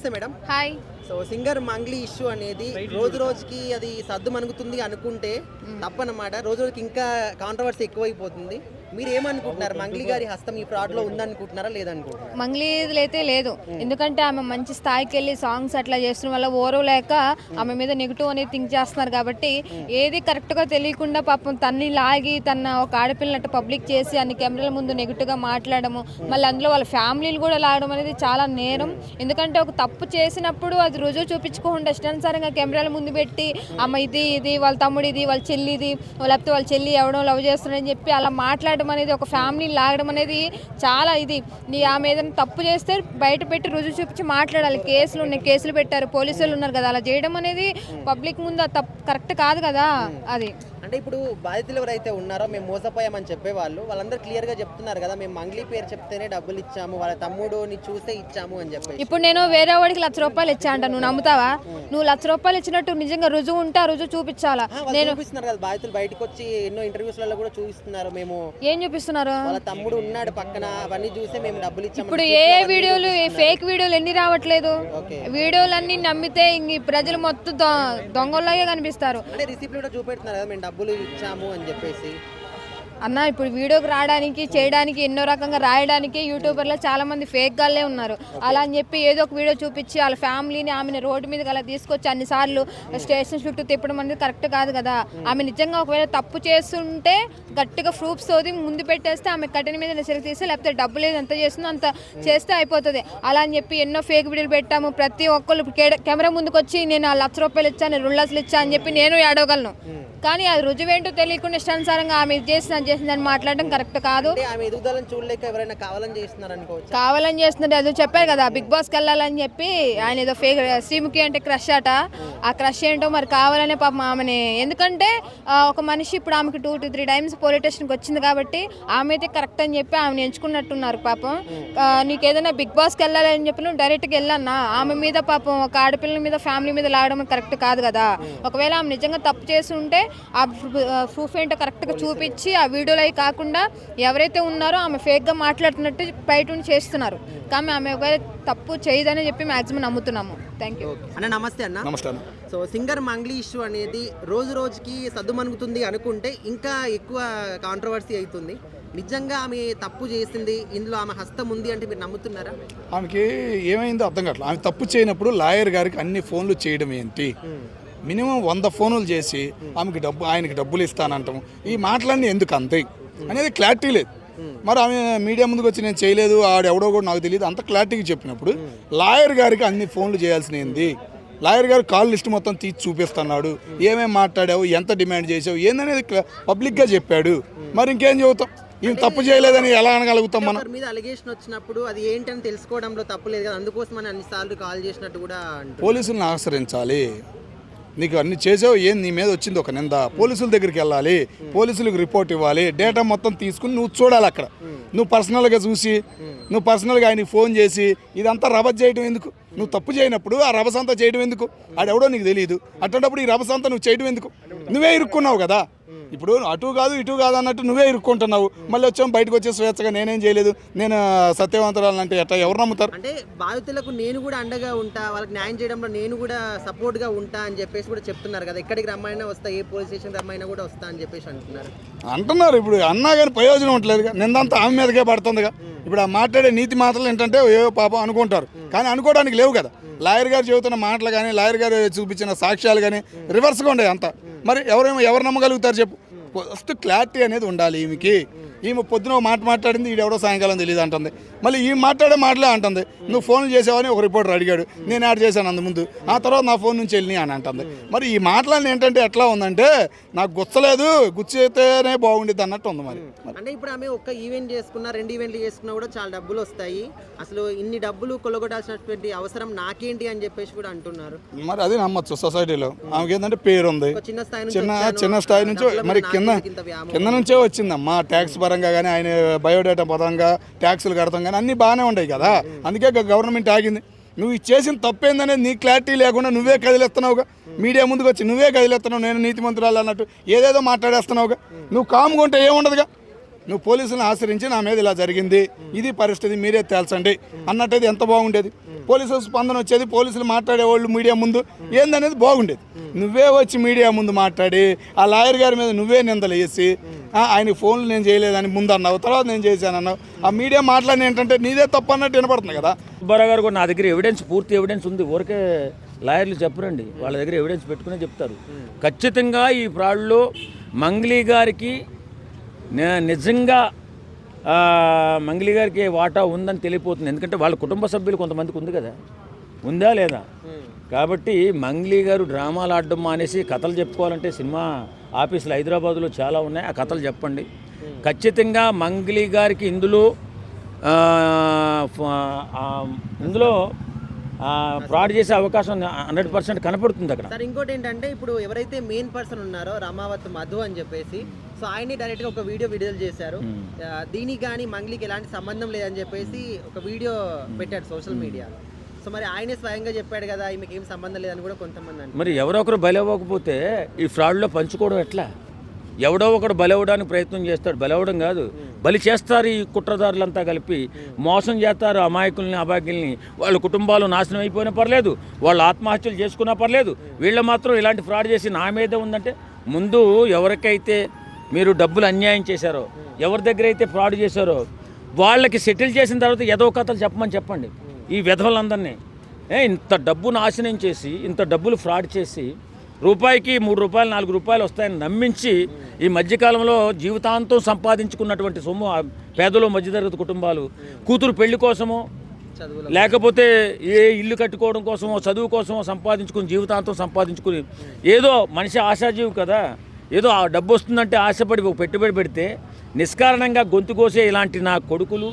నమస్తే madam. Hi. So singer Mangli issue అనేది రోజు రోజుకి అది సద్దు మణుగుతుంది అనుకుంటే తప్పనమాట. రోజు రోజుకి ఇంకా కాంట్రవర్సీ ఎక్కువైపోతుంది. మీరు ఏమనుకుంటున్నారు? మంగ్లీ గారి హస్తం ఈ ఫ్రాడ్ లో ఉందనుకుంటున్నారా లేదనుకుంటున్నారా? మంగ్లీ అయితే లేదు, ఎందుకంటే ఆమె మంచి స్థాయికి వెళ్ళి సాంగ్స్ అట్లా చేస్తున్న వల్ల ఓరవ లేక ఆమె మీద నెగిటివ్ అనేది థింక్ చేస్తున్నారు కాబట్టి ఏది కరెక్ట్గా తెలియకుండా పాపం తన్ని లాగి తన ఒక ఆడపిల్లనట్టు పబ్లిక్ చేసి అన్ని కెమెరాల ముందు నెగిటివ్గా మాట్లాడము, మళ్ళీ అందులో వాళ్ళ ఫ్యామిలీలు కూడా లాగడం అనేది చాలా నేరం. ఎందుకంటే ఒక తప్పు చేసినప్పుడు అది రుజువు చూపించుకోకుండా ఇష్టానుసారంగా కెమెరాల ముందు పెట్టి అమ్మ ఇది వాళ్ళ తమ్ముడు ఇది వాళ్ళ చెల్లి ఇది లేకపోతే వాళ్ళ చెల్లి ఎవడో లవ్ చేస్తున్నాడని చెప్పి అలా మాట్లాడడం అనేది ఒక ఫ్యామిలీ లాగడం అనేది చాలా ఇది. ఆమె ఏదైనా తప్పు చేస్తే బయట పెట్టి రుజువు చూపించి మాట్లాడాలి. కేసులు ఉన్నాయి, కేసులు పెట్టారు, పోలీసులు ఉన్నారు కదా, అలా చేయడం అనేది పబ్లిక్ ముందు తప్పు కరెక్ట్ కాదు కదా. అది అంటే ఇప్పుడు బాధితులు ఎవరైతే ఉన్నారో మేము మోసపోయామని చెప్పేవాళ్ళు వాళ్ళందరూ క్లియర్ గా చెప్తున్నారు కదా, మేము మంగ్లీ పేరు చెప్తేనే డబ్బులు ఇచ్చాము, వాళ్ళ తమ్ముడుని చూస్తే ఇచ్చాము అని చెప్పి. ఇప్పుడు నేను వేరే వాడికి ₹1,00,000 ఇచ్చా అంట, నువ్వు నమ్ముతావా? నువ్వు ₹1,00,000 ఇచ్చినట్టు నిజంగా రుజువు ఉంటే ఆ రుజువు చూపించాలా. నేను చూపిస్తున్నారు కదా, బాధితులు బయటకు వచ్చి ఎన్నో ఇంటర్వ్యూస్లలో కూడా చూపిస్తున్నారు. మేము ఏం చూపిస్తున్నారు? వాళ్ళ తమ్ముడు ఉన్నాడు పక్కన, అవన్నీ చూస్తే మేము డబ్బులు ఇచ్చాము. ఇప్పుడు ఏ వీడియోలు, ఫేక్ వీడియోలు ఎన్ని రావట్లేదు? వీడియోలన్నీ నమ్మితే ఇంక ప్రజలు మొత్తం దొంగల్లాగే కనిపిస్తారు. అంటే రిసిప్ట్ కూడా చూపెడుతున్నారు కదా, మేము డబ్బులు ఇచ్చాము అని చెప్పేసి. అన్న ఇప్పుడు వీడియోకి రావడానికి చేయడానికి ఎన్నో రకంగా రాయడానికి యూట్యూబర్లో చాలా మంది ఫేక్ గాళ్ళే ఉన్నారు. అలా అని చెప్పి ఏదో ఒక వీడియో చూపించి వాళ్ళ ఫ్యామిలీని ఆమెను రోడ్డు మీదకి అలా తీసుకొచ్చి అన్నిసార్లు స్టేషన్ చుట్టూ తిప్పడం అనేది కరెక్ట్ కాదు కదా. ఆమె నిజంగా ఒకవేళ తప్పు చేస్తుంటే గట్టిగా ప్రూఫ్స్ తోది ముందు పెట్టేస్తే ఆమె కఠిన మీద చర్య తీస్తే, లేకపోతే డబ్బులు ఏది ఎంత చేస్తుందో అంత చేస్తే అయిపోతుంది. అలా అని చెప్పి ఎన్నో ఫేక్ వీడియోలు పెట్టాము. ప్రతి ఒక్కళ్ళు కెమెరా ముందుకు వచ్చి నేను ₹1,00,000 ఇచ్చాను, ₹2,00,000 ఇచ్చా అని చెప్పి నేను ఏడవగలను. కానీ అది రుజువేంటో తెలియకుండా ఇష్టానుసారంగా ఆమె చేసిందని మాట్లాడడం కరెక్ట్ కాదు. కావాలని చేస్తున్నారు. అది చెప్పారు కదా, బిగ్ బాస్కి వెళ్ళాలని చెప్పి ఆయన ఏదో ఫేక్ శ్రీముఖి అంటే క్రష్ అట. ఆ క్రష్ ఏంటో మరి కావాలనే పాపం ఆమెని. ఎందుకంటే ఒక మనిషి ఇప్పుడు ఆమెకి 2 to 3 times పోలీస్ స్టేషన్కి వచ్చింది కాబట్టి ఆమె అయితే కరెక్ట్ అని చెప్పి ఆమెను ఎంచుకున్నట్టున్నారు. పాపం నీకు ఏదైనా బిగ్ బాస్కి వెళ్ళాలని చెప్పి నువ్వు డైరెక్ట్గా వెళ్ళన్నా ఆమె మీద పాపం ఒక ఆడపిల్లల మీద ఫ్యామిలీ మీద లాగడం కరెక్ట్ కాదు కదా. ఒకవేళ ఆమె నిజంగా తప్పు చేసి ఉంటే ఆ ప్రూఫ్ ఏంటో కరెక్ట్గా చూపించి ఆ వీడియోలో కాకుండా ఎవరైతే ఉన్నారో ఆమె ఫేక్గా మాట్లాడుతున్నట్టు బయట చేస్తున్నారు. కానీ ఆమె ఒకవేళ తప్పు చేయదని చెప్పి మ్యాక్సిమం నమ్ముతున్నాము. థ్యాంక్ యూ అన్న. నమస్తే అన్న. నమస్కారం. సో సింగర్ మంగ్లీ ఇష్యూ అనేది రోజు రోజుకి సద్దుమణుగుతుంది అనుకుంటే ఇంకా ఎక్కువ కాంట్రవర్సీ అవుతుంది. నిజంగా ఆమె తప్పు చేసింది, ఇందులో ఆమె హస్తం ఉంది అంటే మీరు నమ్ముతున్నారా? ఆమెకి ఏమైందో అర్థం కావట్లేదు. ఆమె తప్పు చేయనప్పుడు లాయర్ గారికి అన్ని ఫోన్లు చేయడం ఏంటి? మినిమం 100 ఫోన్లు చేసి ఆమెకి ఆయనకి డబ్బులు ఇస్తానంటాము. ఈ మాటలన్నీ ఎందుకు అంతే అనేది క్లారిటీ లేదు. మరి ఆమె మీడియా ముందుకు వచ్చి నేను చేయలేదు, ఆడెవడో కూడా నాకు తెలియదు అంత క్లారిటీగా చెప్పినప్పుడు లాయర్ గారికి అన్ని ఫోన్లు చేయాల్సినది. లాయర్ గారు కాల్ లిస్ట్ మొత్తం తీసి చూపిస్తున్నాడు. ఏమేమి మాట్లాడావు, ఎంత డిమాండ్ చేసావు ఏందనేది పబ్లిక్గా చెప్పాడు. మరి ఇంకేం చెబుతాం? ఈమె తప్పు చేయలేదని ఎలా అనగలుగుతాం మనం? మీద అలిగేషన్ వచ్చినప్పుడు అది ఏంటని తెలుసుకోవడంలో తప్పు లేదు కదా, అందుకోసం అన్నిసార్లు కాల్ చేసినట్టు కూడా పోలీసులను ఆశ్రయించాలి. నీకు అన్ని చేసావు, ఏం నీ మీద వచ్చింది ఒక నింద, పోలీసుల దగ్గరికి వెళ్ళాలి, పోలీసులకు రిపోర్ట్ ఇవ్వాలి, డేటా మొత్తం తీసుకుని నువ్వు చూడాలి. అక్కడ నువ్వు పర్సనల్గా చూసి నువ్వు పర్సనల్గా ఆయనకి ఫోన్ చేసి ఇదంతా రభస చేయడం ఎందుకు? నువ్వు తప్పు చేయనప్పుడు ఆ రభసంతా చేయడం ఎందుకు? ఆడెవడో నీకు తెలియదు. అటువంటిప్పుడు ఈ రభసంతా నువ్వు చేయడం ఎందుకు? నువ్వే ఇరుక్కున్నావు కదా. ఇప్పుడు అటు కాదు ఇటు కాదు అన్నట్టు నువ్వే ఇరుక్కుంటున్నావు. మళ్ళీ వచ్చాము బయటకు వచ్చే స్వేచ్ఛగా నేనేం చేయలేదు, నేను సత్యవంతురాలు అంటే ఎట్లా ఎవరు నమ్ముతారు? అంటే బాధితులకు నేను కూడా అండగా ఉంటా, వాళ్ళకి న్యాయం చేయడంలో నేను కూడా సపోర్ట్గా ఉంటా అని చెప్పేసి కూడా చెప్తున్నారు కదా. ఎక్కడికి రమ్మైనా వస్తా, ఏ పోలీస్ స్టేషన్ రమ్మైనా కూడా వస్తా అని చెప్పేసి అంటున్నారు. ఇప్పుడు అన్నా కానీ ప్రయోజనం ఉండలేదుగా, నిందంతా ఆమె మీదకే పడుతుందిగా. ఇప్పుడు ఆ మాట్లాడే నీతి మాటలు ఏంటంటే ఏవో పాపం అనుకుంటారు, కానీ అనుకోవడానికి లేవు కదా. లాయర్ గారు చెబుతున్న మాటలు కానీ లాయర్ గారు చూపించిన సాక్ష్యాలు కానీ రివర్స్గా ఉండే అంతా. మరి ఎవరు నమ్మగలుగుతారు చెప్పు? ఫస్ట్ క్లారిటీ అనేది ఉండాలి ఈమెకి. ఈమె పొద్దున మాట మాట్లాడింది, ఈడెవడో సాయంకాలం తెలియదు అంటుంది. మళ్ళీ ఈ మాట్లాడే మాటలే అంటుంది. నువ్వు ఫోన్లు చేసావని ఒక రిపోర్టర్ అడిగాడు, నేను యాడ్ చేశాను అందు ముందు, ఆ తర్వాత నా ఫోన్ నుంచి వెళ్ళి అని అంటుంది. మరి ఈ మాటలన్నీ ఏంటంటే ఎట్లా ఉందంటే నాకు గుచ్చలేదు, గుచ్చితేనే బాగుండేది అన్నట్టు ఉంది. మరి అంటే ఇప్పుడు ఆమె ఒక్క ఈవెంట్ చేసుకున్నా, 2 ఈవెంట్లు చేసుకున్నా కూడా చాలా డబ్బులు వస్తాయి. అసలు ఇన్ని డబ్బులు కొలగొట్టాల్సినటువంటి అవసరం నాకేంటి అని చెప్పేసి కూడా అంటున్నారు. మరి అది నమ్మచ్చు సొసైటీలో. ఆమెకి ఏంటంటే పేరు ఉంది, చిన్న స్థాయి నుంచి మరి కింద నుంచే వచ్చిందమ్మా. ట్యాక్స్ పరంగా కానీ ఆయన బయోడేటా పరంగా ట్యాక్సులు కడతాం కానీ అన్నీ బాగానే ఉన్నాయి కదా. అందుకే గవర్నమెంట్ ఆగింది. నువ్వు చేసిన తప్పేందనేది నీ క్లారిటీ లేకుండా నువ్వే కదిలేస్తున్నావుగా. మీడియా ముందుకు వచ్చి నువ్వే కదిలేస్తున్నావు, నేను నీతిమంతురాలు అన్నట్టు ఏదేదో మాట్లాడేస్తున్నావుగా. నువ్వు కామ్గా ఉంటే ఏముండదుగా. నువ్వు పోలీసులను ఆశ్రయించి నా మీద ఇలా జరిగింది, ఇది పరిస్థితి, మీరే తేల్చండి అన్నట్టయితే ఎంత బాగుండేది. పోలీసుల స్పందన వచ్చేది, పోలీసులు మాట్లాడేవాళ్ళు మీడియా ముందు ఏందనేది బాగుండేది. నువ్వే వచ్చి మీడియా ముందు మాట్లాడి ఆ లాయర్ గారి మీద నువ్వే నిందలు వేసి ఆయన ఫోన్లు నేను చేయలేదని ముందు అన్నావు, తర్వాత నేను చేశానన్నావు. ఆ మీడియా మాట్లాడిన ఏంటంటే నీదే తప్పు అన్నట్టు వినపడుతుంది కదా. సుబ్బారావు గారు కూడా నా దగ్గర ఎవిడెన్స్, పూర్తి ఎవిడెన్స్ ఉంది. ఊరికే లాయర్లు చెప్పరండి, వాళ్ళ దగ్గర ఎవిడెన్స్ పెట్టుకునే చెప్తారు. ఖచ్చితంగా ఈ ఫ్రాడ్లో మంగ్లీ గారికి నిజంగా మంగ్లీ గారికి వాటా ఉందని తెలియపోతుంది. ఎందుకంటే వాళ్ళ కుటుంబ సభ్యులు కొంతమందికి ఉంది కదా, ఉందా లేదా. కాబట్టి మంగ్లీ గారు డ్రామాలు ఆడడం మానేసి కథలు చెప్పుకోవాలంటే సినిమా ఆఫీసులు హైదరాబాద్లో చాలా ఉన్నాయి, ఆ కథలు చెప్పండి. ఖచ్చితంగా మంగ్లీ గారికి ఇందులో ఫ్రాడ్ చేసే అవకాశం 100% కనపడుతుంది అక్కడ. సార్ ఇంకోటి ఏంటంటే ఇప్పుడు ఎవరైతే మెయిన్ పర్సన్ ఉన్నారో రమావత్ మధు అని చెప్పేసి, సో ఆయన్ని డైరెక్ట్గా ఒక వీడియో విడుదల చేశారు. దీనికి కానీ మంగ్లీకి ఎలాంటి సంబంధం లేదని చెప్పేసి ఒక వీడియో పెట్టాడు సోషల్ మీడియాలో. సో మరి ఆయనే స్వయంగా చెప్పాడు కదా ఈమెకి ఏం సంబంధం లేదని కూడా కొంతమంది అంటారు. మరి ఎవరో ఒకరు బలవ్వకపోతే ఈ ఫ్రాడ్లో పంచుకోవడం ఎట్లా? ఎవడో ఒకడు బలవడానికి ప్రయత్నం చేస్తాడు, బలవడం కాదు బలి చేస్తారు. ఈ కుట్రదారులంతా కలిపి మోసం చేస్తారు అమాయకుల్ని, అభాగ్యుల్ని. వాళ్ళ కుటుంబాలు నాశనం అయిపోయినా పర్లేదు, వాళ్ళు ఆత్మహత్యలు చేసుకున్నా పర్లేదు, వీళ్ళు మాత్రం ఇలాంటి ఫ్రాడ్ చేసి నా మీదే ఉందంటే, ముందు ఎవరికైతే మీరు డబ్బులు అన్యాయం చేశారో, ఎవరి దగ్గర అయితే ఫ్రాడ్ చేశారో వాళ్ళకి సెటిల్ చేసిన తర్వాత ఏదో కథలు చెప్పమని చెప్పండి. ఈ విధవలందరినీ ఇంత డబ్బు నాశనం చేసి, ఇంత డబ్బులు ఫ్రాడ్ చేసి, రూపాయికి 3 రూపాయలు 4 రూపాయలు వస్తాయని నమ్మించి ఈ మధ్యకాలంలో జీవితాంతం సంపాదించుకున్నటువంటి సొమ్ము పేదలు, మధ్యతరగతి కుటుంబాలు కూతురు పెళ్లి కోసమో లేకపోతే ఏ ఇల్లు కట్టుకోవడం కోసమో, చదువు కోసమో సంపాదించుకుని జీవితాంతం సంపాదించుకుని, ఏదో మనిషి ఆశాజీవి కదా, ఏదో ఆ డబ్బు వస్తుందంటే ఆశపడి ఒక పెట్టుబడి పెడితే నిష్కారణంగా గొంతు కోసే ఇలాంటి నా కొడుకులు,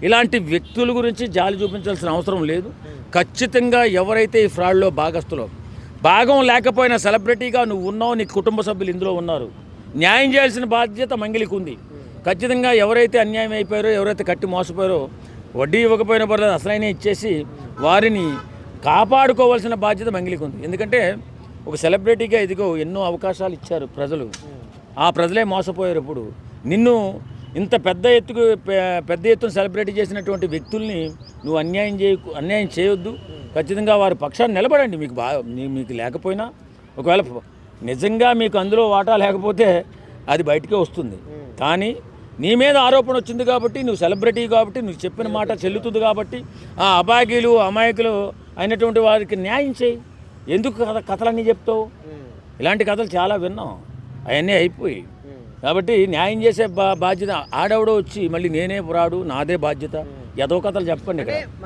ఇలాంటి వ్యక్తుల గురించి జాలి చూపించాల్సిన అవసరం లేదు. ఖచ్చితంగా ఎవరైతే ఈ ఫ్రాడ్లో భాగస్తులో, భాగం లేకపోయినా సెలబ్రిటీగా నువ్వు ఉన్నావు, నీ కుటుంబ సభ్యులు ఇందులో ఉన్నారు, న్యాయం చేయాల్సిన బాధ్యత మంగళికి ఉంది. ఖచ్చితంగా ఎవరైతే అన్యాయం అయిపోయారో, ఎవరైతే కట్టి మోసపోయారో, వడ్డీ ఇవ్వకపోయినా పర్లేదు అసలైన ఇచ్చేసి వారిని కాపాడుకోవాల్సిన బాధ్యత మంగళికి ఉంది. ఎందుకంటే ఒక సెలబ్రిటీగా ఇదిగో ఎన్నో అవకాశాలు ఇచ్చారు ప్రజలు, ఆ ప్రజలే మోసపోయారు. ఇప్పుడు నిన్ను ఇంత పెద్ద ఎత్తున సెలబ్రిటీ చేసినటువంటి వ్యక్తుల్ని నువ్వు అన్యాయం చేయొద్దు. ఖచ్చితంగా వారి పక్షాన్ని నిలబడండి. మీకు లేకపోయినా, ఒకవేళ నిజంగా మీకు అందులో వాటా లేకపోతే అది బయటికే వస్తుంది. కానీ నీ మీద ఆరోపణ వచ్చింది కాబట్టి, నువ్వు సెలబ్రిటీ కాబట్టి, నువ్వు చెప్పిన మాట చెల్లుతుంది కాబట్టి, ఆ అభాగ్యులు, అమాయకులు అయినటువంటి వారికి న్యాయం చేయి. ఎందుకు కథలన్నీ చెప్తావు? ఇలాంటి కథలు చాలా విన్నాం, అవన్నీ అయిపోయి. కాబట్టి న్యాయం చేసే బాధ్యత. ఆడెవడో వచ్చి మళ్ళీ నేనే పురాడు, నాదే బాధ్యత, ఏదో కథలు చెప్పండి ఇక్కడ.